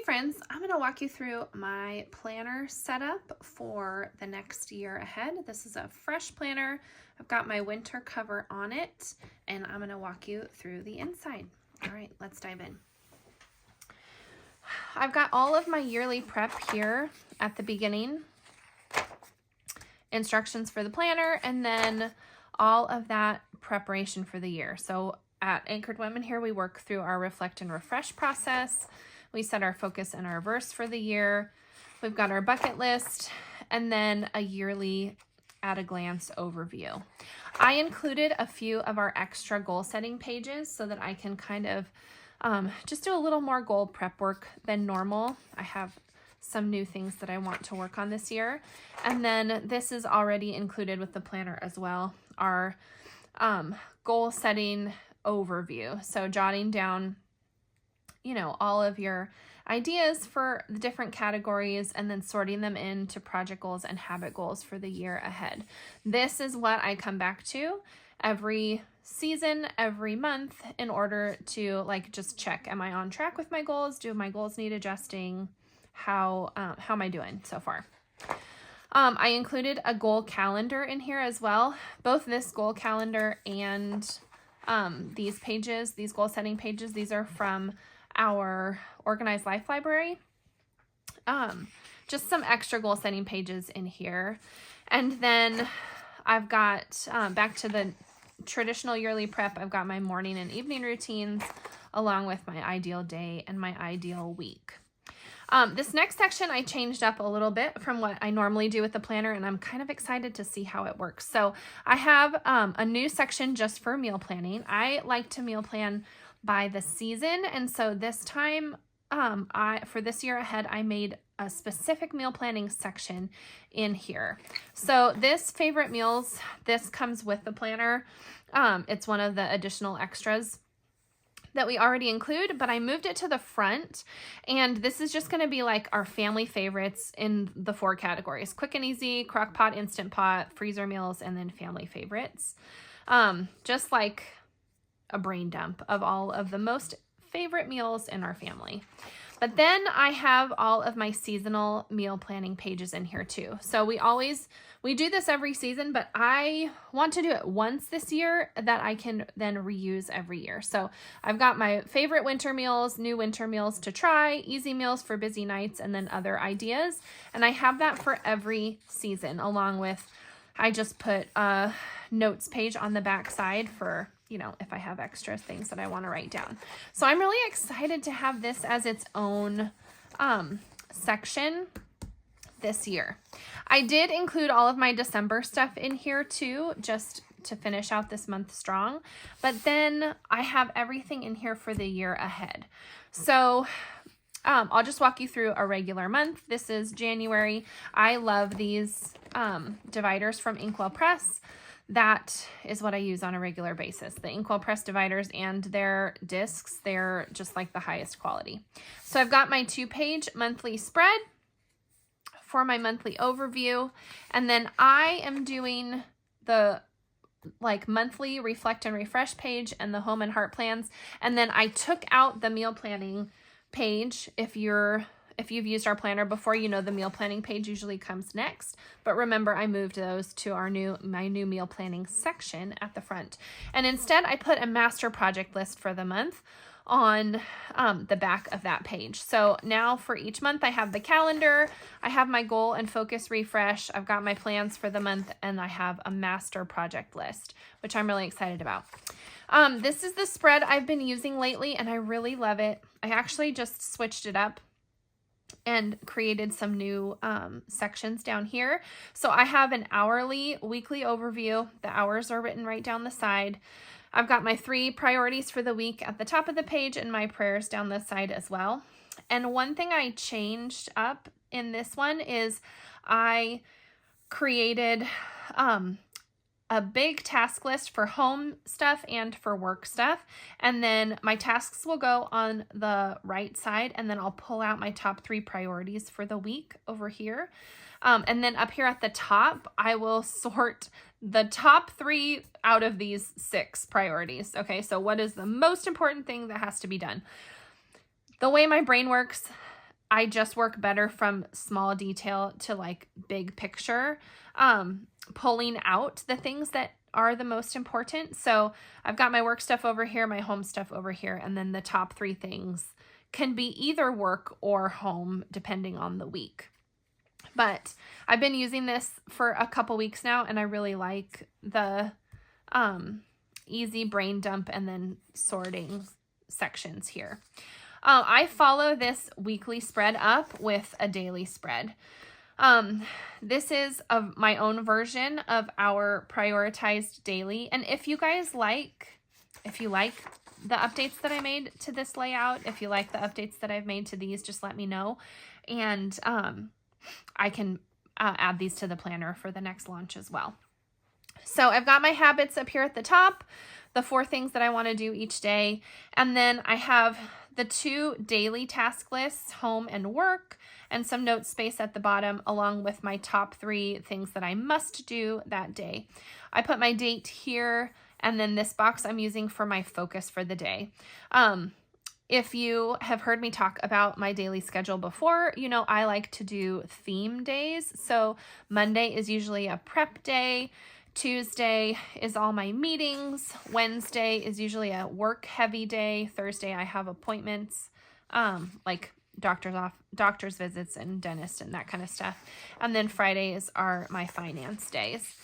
friends, I'm going to walk you through my planner setup for the next year ahead. This is a fresh planner. I've got my winter cover on it, and I'm going to walk you through the inside. All right, let's dive in. I've got all of my yearly prep here at the beginning. Instructions for the planner, and then all of that preparation for the year. So at Anchored Women here, we work through our reflect and refresh process. We set our focus and our verse for the year. We've got our bucket list, and then a yearly at a glance overview. I included a few of our extra goal setting pages so that I can kind of just do a little more goal prep work than normal. I have some new things that I want to work on this year. And then this is already included with the planner as well, our goal setting overview. So jotting down, all of your ideas for the different categories and then sorting them into project goals and habit goals for the year ahead. This is what I come back to every season, every month, in order to just check, am I on track with my goals? Do my goals need adjusting? How am I doing so far? I included a goal calendar in here as well. Both this goal calendar and these pages, these goal setting pages, these are from our Organized Life library. Just some extra goal setting pages in here. And then I've got, back to the traditional yearly prep, I've got my morning and evening routines along with my ideal day and my ideal week. This next section I changed up a little bit from what I normally do with the planner, and I'm kind of excited to see how it works. So I have a new section just for meal planning. I like to meal plan by the season, and so this time, for this year ahead, I made a specific meal planning section in here. So this favorite meals, this comes with the planner. It's one of the additional extras that we already include, but I moved it to the front, and this is just going to be like our family favorites in the 4 categories: quick and easy, crock pot, instant pot, freezer meals, and then family favorites. Just like a brain dump of all of the most favorite meals in our family. But then I have all of my seasonal meal planning pages in here too. So we do this every season, but I want to do it once this year that I can then reuse every year. So I've got my favorite winter meals, new winter meals to try, easy meals for busy nights, and then other ideas. And I have that for every season, along with, I just put a notes page on the back side for, if I have extra things that I want to write down. So I'm really excited to have this as its own section this year. I did include all of my December stuff in here too, just to finish out this month strong. But then I have everything in here for the year ahead. So I'll just walk you through a regular month. This is January. I love these dividers from Inkwell Press. That is what I use on a regular basis. The Inkwell Press dividers and their discs, they're just like the highest quality. So I've got my 2-page monthly spread for my monthly overview. And then I am doing the monthly reflect and refresh page and the home and heart plans. And then I took out the meal planning page. If you've used our planner before, the meal planning page usually comes next. But remember, I moved those to my new meal planning section at the front. And instead, I put a master project list for the month on the back of that page. So now for each month, I have the calendar, I have my goal and focus refresh, I've got my plans for the month, and I have a master project list, which I'm really excited about. This is the spread I've been using lately, and I really love it. I actually just switched it up and created some new sections down here. So I have an hourly, weekly overview. The hours are written right down the side. I've got my 3 priorities for the week at the top of the page and my prayers down the side as well. And one thing I changed up in this one is I created a big task list for home stuff and for work stuff. And then my tasks will go on the right side, and then I'll pull out my top 3 priorities for the week over here. And then up here at the top, I will sort the top 3 out of these 6 priorities. Okay, so what is the most important thing that has to be done? The way my brain works, I just work better from small detail to like big picture, pulling out the things that are the most important. So I've got my work stuff over here, my home stuff over here, and then the top 3 things can be either work or home depending on the week. But I've been using this for a couple weeks now, and I really like the easy brain dump and then sorting sections here. I follow this weekly spread up with a daily spread. This is my own version of our prioritized daily. And if you guys if you like the updates that I made to this layout, if you like the updates that I've made to these, just let me know. And I can add these to the planner for the next launch as well. So I've got my habits up here at the top, the 4 things that I want to do each day. And then I have the 2 daily task lists, home and work, and some note space at the bottom, along with my top 3 things that I must do that day. I put my date here, and then this box I'm using for my focus for the day. If you have heard me talk about my daily schedule before, you know I like to do theme days. So Monday is usually a prep day. Tuesday is all my meetings. Wednesday is usually a work heavy day. Thursday I have appointments, like doctor's visits and dentist and that kind of stuff. And then Fridays are my finance days.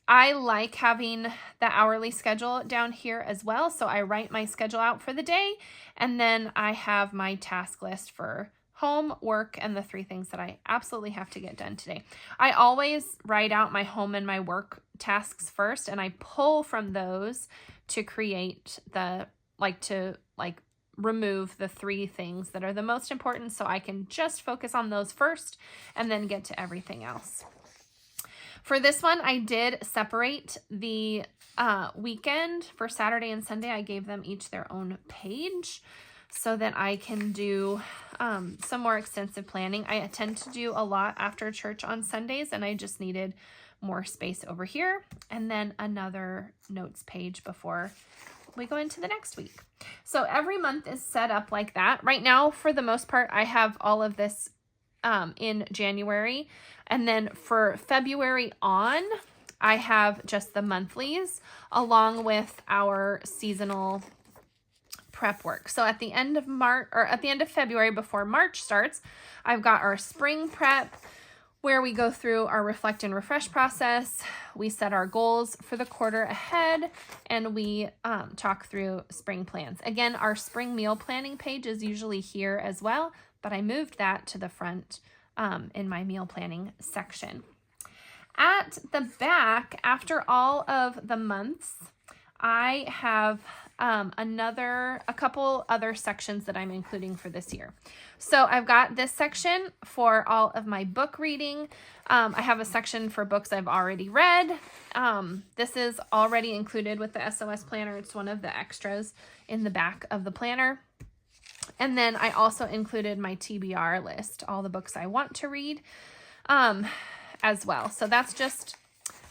I like having the hourly schedule down here as well. So I write my schedule out for the day, and then I have my task list for home, work, and the 3 things that I absolutely have to get done today. I always write out my home and my work tasks first, and I pull from those to create remove the 3 things that are the most important, so I can just focus on those first and then get to everything else. For this one, I did separate the weekend. For Saturday and Sunday, I gave them each their own page so that I can do some more extensive planning. I tend to do a lot after church on Sundays, and I just needed more space over here, and then another notes page before we go into the next week. So every month is set up like that. Right now, for the most part, I have all of this in January. And then for February on, I have just the monthlies along with our seasonal prep work. So at the end of March, or at the end of February before March starts, I've got our spring prep where we go through our reflect and refresh process. We set our goals for the quarter ahead, and we talk through spring plans. Again, our spring meal planning page is usually here as well, but I moved that to the front in my meal planning section. At the back, after all of the months, I have a couple other sections that I'm including for this year. So I've got this section for all of my book reading. I have a section for books I've already read. This is already included with the SOS planner. It's one of the extras in the back of the planner. And then I also included my TBR list, all the books I want to read as well. So that's just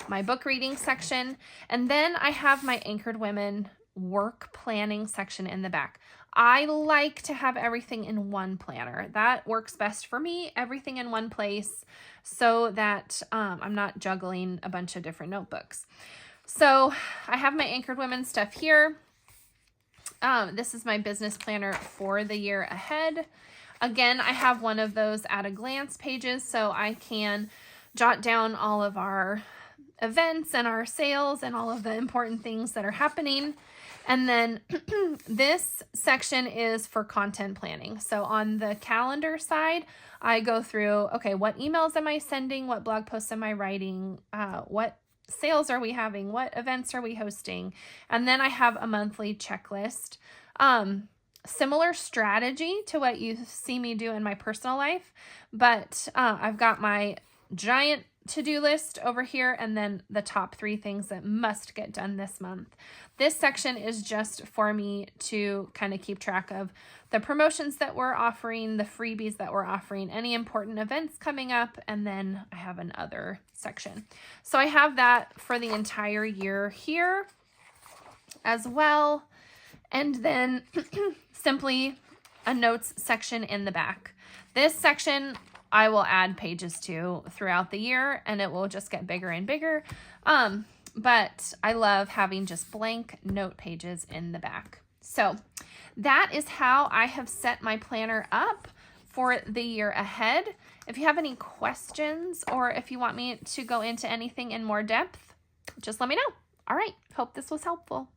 my book reading section. And then I have my Anchored Women work planning section in the back. I like to have everything in one planner. That works best for me, everything in one place, so that I'm not juggling a bunch of different notebooks. So I have my Anchored Women stuff here. This is my business planner for the year ahead. Again, I have one of those at a glance pages, so I can jot down all of our events and our sales and all of the important things that are happening. And then this section is for content planning. So on the calendar side, I go through, okay, what emails am I sending? What blog posts am I writing? What sales are we having? What events are we hosting? And then I have a monthly checklist. Similar strategy to what you see me do in my personal life, but I've got my giant to-do list over here, and then the top 3 things that must get done this month. This section is just for me to kind of keep track of the promotions that we're offering, the freebies that we're offering, any important events coming up, and then I have another section. So I have that for the entire year here as well. And then simply a notes section in the back. This section I will add pages to throughout the year, and it will just get bigger and bigger. But I love having just blank note pages in the back. So that is how I have set my planner up for the year ahead. If you have any questions or if you want me to go into anything in more depth, just let me know. All right, hope this was helpful.